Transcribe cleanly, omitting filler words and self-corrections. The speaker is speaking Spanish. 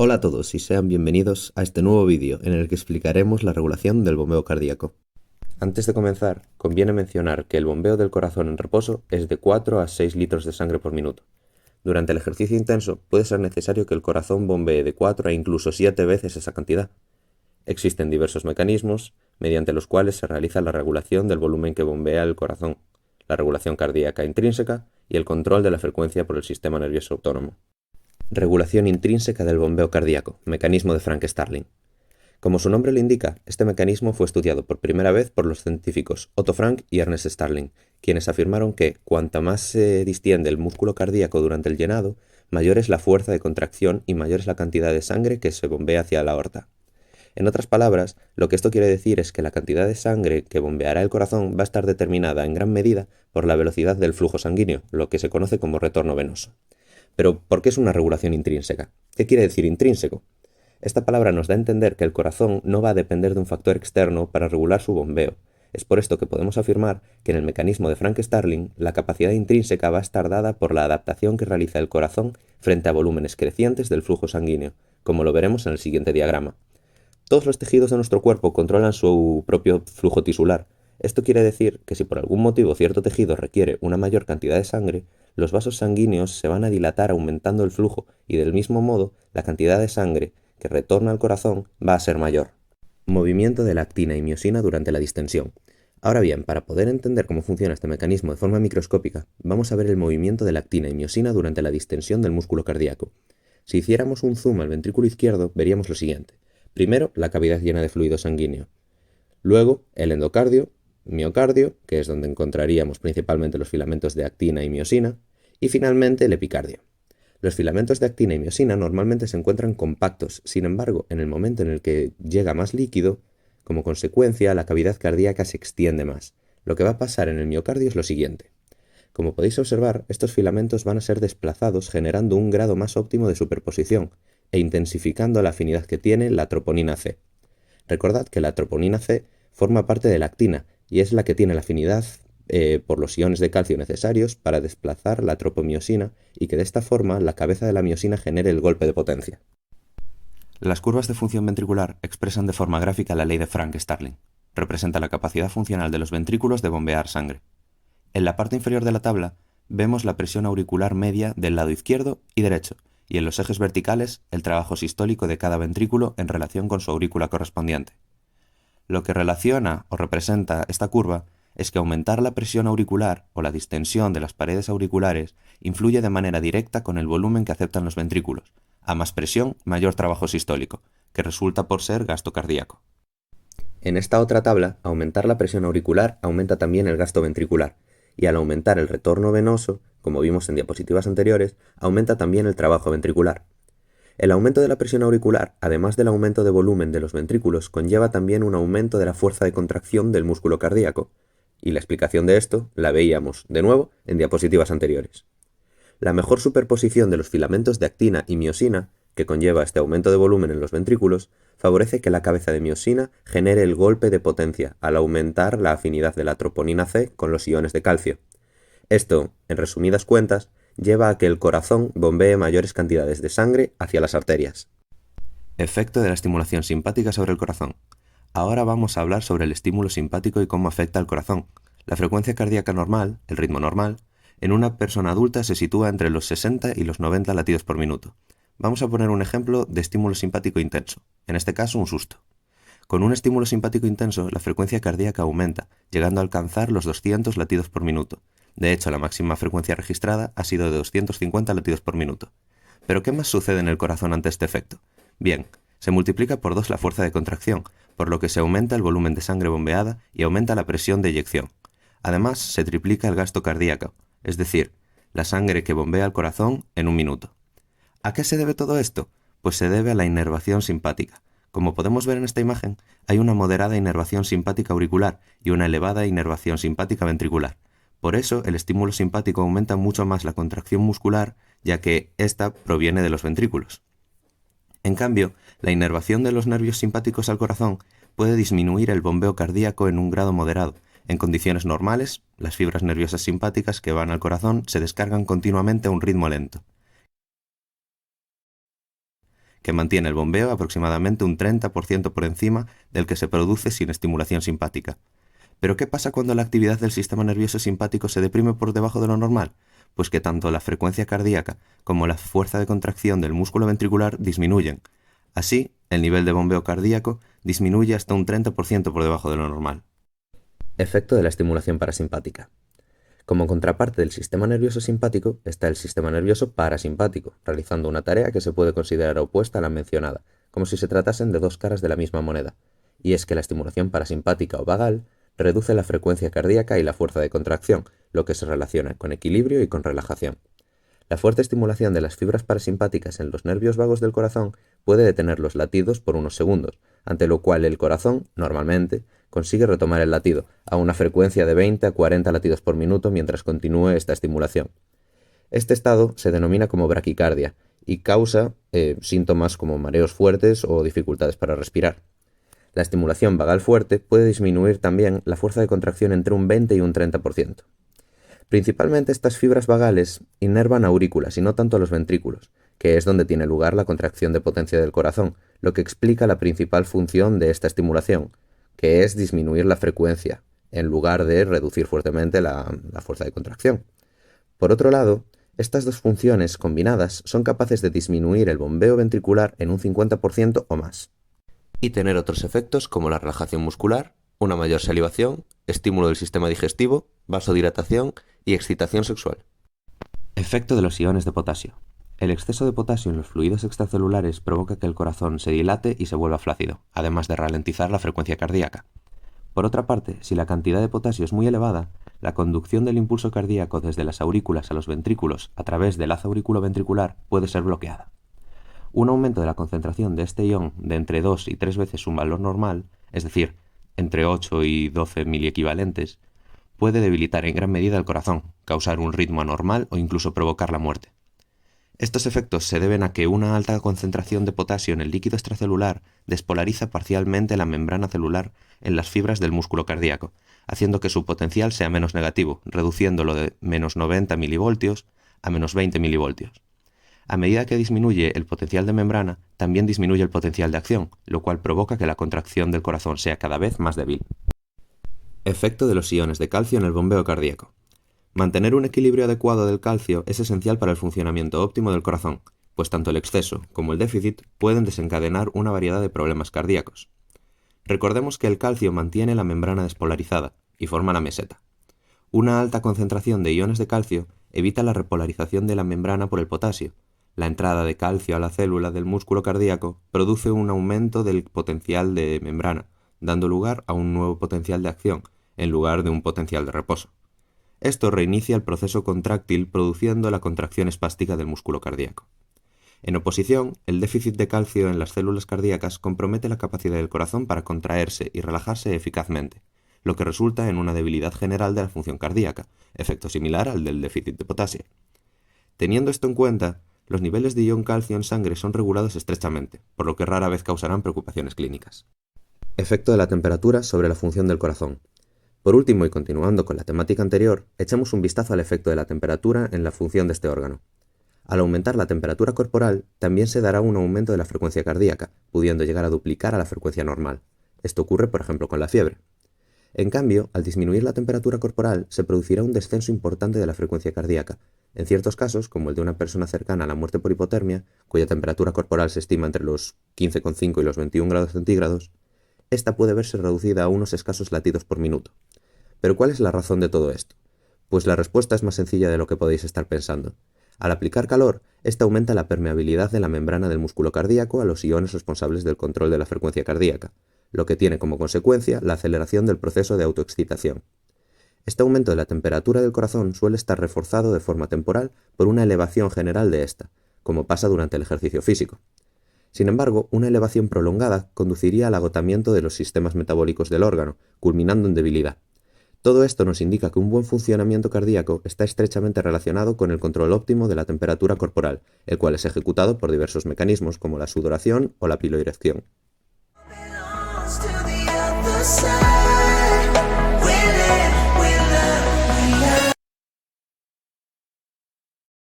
Hola a todos y sean bienvenidos a este nuevo vídeo en el que explicaremos la regulación del bombeo cardíaco. Antes de comenzar, conviene mencionar que el bombeo del corazón en reposo es de 4 a 6 litros de sangre por minuto. Durante el ejercicio intenso puede ser necesario que el corazón bombee de 4 a incluso 7 veces esa cantidad. Existen diversos mecanismos mediante los cuales se realiza la regulación del volumen que bombea el corazón, la regulación cardíaca intrínseca y el control de la frecuencia por el sistema nervioso autónomo. Regulación intrínseca del bombeo cardíaco, mecanismo de Frank Starling. Como su nombre lo indica, este mecanismo fue estudiado por primera vez por los científicos Otto Frank y Ernest Starling, quienes afirmaron que cuanta más se distiende el músculo cardíaco durante el llenado, mayor es la fuerza de contracción y mayor es la cantidad de sangre que se bombea hacia la aorta. En otras palabras, lo que esto quiere decir es que la cantidad de sangre que bombeará el corazón va a estar determinada en gran medida por la velocidad del flujo sanguíneo, lo que se conoce como retorno venoso. Pero, ¿por qué es una regulación intrínseca? ¿Qué quiere decir intrínseco? Esta palabra nos da a entender que el corazón no va a depender de un factor externo para regular su bombeo. Es por esto que podemos afirmar que en el mecanismo de Frank Starling, la capacidad intrínseca va a estar dada por la adaptación que realiza el corazón frente a volúmenes crecientes del flujo sanguíneo, como lo veremos en el siguiente diagrama. Todos los tejidos de nuestro cuerpo controlan su propio flujo tisular. Esto quiere decir que si por algún motivo cierto tejido requiere una mayor cantidad de sangre, los vasos sanguíneos se van a dilatar aumentando el flujo y del mismo modo la cantidad de sangre que retorna al corazón va a ser mayor. Movimiento de la actina y miosina durante la distensión. Ahora bien, para poder entender cómo funciona este mecanismo de forma microscópica, vamos a ver el movimiento de la actina y miosina durante la distensión del músculo cardíaco. Si hiciéramos un zoom al ventrículo izquierdo, veríamos lo siguiente. Primero, la cavidad llena de fluido sanguíneo. Luego, el endocardio, miocardio, que es donde encontraríamos principalmente los filamentos de actina y miosina. Y finalmente, el epicardio. Los filamentos de actina y miosina normalmente se encuentran compactos, sin embargo, en el momento en el que llega más líquido, como consecuencia, la cavidad cardíaca se extiende más. Lo que va a pasar en el miocardio es lo siguiente. Como podéis observar, estos filamentos van a ser desplazados generando un grado más óptimo de superposición e intensificando la afinidad que tiene la troponina C. Recordad que la troponina C forma parte de la actina y es la que tiene la afinidad por los iones de calcio necesarios para desplazar la tropomiosina y que de esta forma la cabeza de la miosina genere el golpe de potencia. Las curvas de función ventricular expresan de forma gráfica la ley de Frank-Starling. Representa la capacidad funcional de los ventrículos de bombear sangre. En la parte inferior de la tabla vemos la presión auricular media del lado izquierdo y derecho, y en los ejes verticales el trabajo sistólico de cada ventrículo en relación con su aurícula correspondiente. Lo que relaciona o representa esta curva es que aumentar la presión auricular o la distensión de las paredes auriculares influye de manera directa con el volumen que aceptan los ventrículos. A más presión, mayor trabajo sistólico, que resulta por ser gasto cardíaco. En esta otra tabla, aumentar la presión auricular aumenta también el gasto ventricular, y al aumentar el retorno venoso, como vimos en diapositivas anteriores, aumenta también el trabajo ventricular. El aumento de la presión auricular, además del aumento de volumen de los ventrículos, conlleva también un aumento de la fuerza de contracción del músculo cardíaco, y la explicación de esto la veíamos, de nuevo, en diapositivas anteriores. La mejor superposición de los filamentos de actina y miosina, que conlleva este aumento de volumen en los ventrículos, favorece que la cabeza de miosina genere el golpe de potencia al aumentar la afinidad de la troponina C con los iones de calcio. Esto, en resumidas cuentas, lleva a que el corazón bombee mayores cantidades de sangre hacia las arterias. Efecto de la estimulación simpática sobre el corazón. Ahora vamos a hablar sobre el estímulo simpático y cómo afecta al corazón. La frecuencia cardíaca normal, el ritmo normal, en una persona adulta se sitúa entre los 60 y los 90 latidos por minuto. Vamos a poner un ejemplo de estímulo simpático intenso, en este caso un susto. Con un estímulo simpático intenso, la frecuencia cardíaca aumenta, llegando a alcanzar los 200 latidos por minuto. De hecho, la máxima frecuencia registrada ha sido de 250 latidos por minuto. ¿Pero qué más sucede en el corazón ante este efecto? Bien, se multiplica por 2 la fuerza de contracción, por lo que se aumenta el volumen de sangre bombeada y aumenta la presión de eyección. Además, se triplica el gasto cardíaco, es decir, la sangre que bombea el corazón en un minuto. ¿A qué se debe todo esto? Pues se debe a la inervación simpática. Como podemos ver en esta imagen, hay una moderada inervación simpática auricular y una elevada inervación simpática ventricular. Por eso, el estímulo simpático aumenta mucho más la contracción muscular, ya que ésta proviene de los ventrículos. En cambio, la inervación de los nervios simpáticos al corazón puede disminuir el bombeo cardíaco en un grado moderado. En condiciones normales, las fibras nerviosas simpáticas que van al corazón se descargan continuamente a un ritmo lento, que mantiene el bombeo aproximadamente un 30% por encima del que se produce sin estimulación simpática. ¿Pero qué pasa cuando la actividad del sistema nervioso simpático se deprime por debajo de lo normal? Pues que tanto la frecuencia cardíaca como la fuerza de contracción del músculo ventricular disminuyen. Así, el nivel de bombeo cardíaco disminuye hasta un 30% por debajo de lo normal. Efecto de la estimulación parasimpática. Como contraparte del sistema nervioso simpático está el sistema nervioso parasimpático, realizando una tarea que se puede considerar opuesta a la mencionada, como si se tratasen de dos caras de la misma moneda, y es que la estimulación parasimpática o vagal reduce la frecuencia cardíaca y la fuerza de contracción, lo que se relaciona con equilibrio y con relajación. La fuerte estimulación de las fibras parasimpáticas en los nervios vagos del corazón puede detener los latidos por unos segundos, ante lo cual el corazón, normalmente, consigue retomar el latido a una frecuencia de 20 a 40 latidos por minuto mientras continúe esta estimulación. Este estado se denomina como braquicardia y causa síntomas como mareos fuertes o dificultades para respirar. La estimulación vagal fuerte puede disminuir también la fuerza de contracción entre un 20 y un 30%. Principalmente estas fibras vagales inervan aurículas y no tanto los ventrículos, que es donde tiene lugar la contracción de potencia del corazón, lo que explica la principal función de esta estimulación, que es disminuir la frecuencia, en lugar de reducir fuertemente la fuerza de contracción. Por otro lado, estas dos funciones combinadas son capaces de disminuir el bombeo ventricular en un 50% o más. Y tener otros efectos como la relajación muscular, una mayor salivación, estímulo del sistema digestivo, vasodilatación y excitación sexual. Efecto de los iones de potasio. El exceso de potasio en los fluidos extracelulares provoca que el corazón se dilate y se vuelva flácido, además de ralentizar la frecuencia cardíaca. Por otra parte, si la cantidad de potasio es muy elevada, la conducción del impulso cardíaco desde las aurículas a los ventrículos a través del haz auriculoventricular puede ser bloqueada. Un aumento de la concentración de este ion de entre 2 y 3 veces un valor normal, es decir, entre 8 y 12 miliequivalentes, puede debilitar en gran medida el corazón, causar un ritmo anormal o incluso provocar la muerte. Estos efectos se deben a que una alta concentración de potasio en el líquido extracelular despolariza parcialmente la membrana celular en las fibras del músculo cardíaco, haciendo que su potencial sea menos negativo, reduciéndolo de menos 90 milivoltios a menos 20 milivoltios. A medida que disminuye el potencial de membrana, también disminuye el potencial de acción, lo cual provoca que la contracción del corazón sea cada vez más débil. Efecto de los iones de calcio en el bombeo cardíaco. Mantener un equilibrio adecuado del calcio es esencial para el funcionamiento óptimo del corazón, pues tanto el exceso como el déficit pueden desencadenar una variedad de problemas cardíacos. Recordemos que el calcio mantiene la membrana despolarizada y forma la meseta. Una alta concentración de iones de calcio evita la repolarización de la membrana por el potasio. La entrada de calcio a la célula del músculo cardíaco produce un aumento del potencial de membrana, dando lugar a un nuevo potencial de acción, en lugar de un potencial de reposo. Esto reinicia el proceso contráctil produciendo la contracción espástica del músculo cardíaco. En oposición, el déficit de calcio en las células cardíacas compromete la capacidad del corazón para contraerse y relajarse eficazmente, lo que resulta en una debilidad general de la función cardíaca, efecto similar al del déficit de potasio. Teniendo esto en cuenta, los niveles de ion calcio en sangre son regulados estrechamente, por lo que rara vez causarán preocupaciones clínicas. Efecto de la temperatura sobre la función del corazón. Por último, y continuando con la temática anterior, echemos un vistazo al efecto de la temperatura en la función de este órgano. Al aumentar la temperatura corporal, también se dará un aumento de la frecuencia cardíaca, pudiendo llegar a duplicar a la frecuencia normal. Esto ocurre, por ejemplo, con la fiebre. En cambio, al disminuir la temperatura corporal, se producirá un descenso importante de la frecuencia cardíaca. En ciertos casos, como el de una persona cercana a la muerte por hipotermia, cuya temperatura corporal se estima entre los 15,5 y los 21 grados centígrados, esta puede verse reducida a unos escasos latidos por minuto. ¿Pero cuál es la razón de todo esto? Pues la respuesta es más sencilla de lo que podéis estar pensando. Al aplicar calor, esta aumenta la permeabilidad de la membrana del músculo cardíaco a los iones responsables del control de la frecuencia cardíaca, lo que tiene como consecuencia la aceleración del proceso de autoexcitación. Este aumento de la temperatura del corazón suele estar reforzado de forma temporal por una elevación general de esta, como pasa durante el ejercicio físico. Sin embargo, una elevación prolongada conduciría al agotamiento de los sistemas metabólicos del órgano, culminando en debilidad. Todo esto nos indica que un buen funcionamiento cardíaco está estrechamente relacionado con el control óptimo de la temperatura corporal, el cual es ejecutado por diversos mecanismos como la sudoración o la piloerección.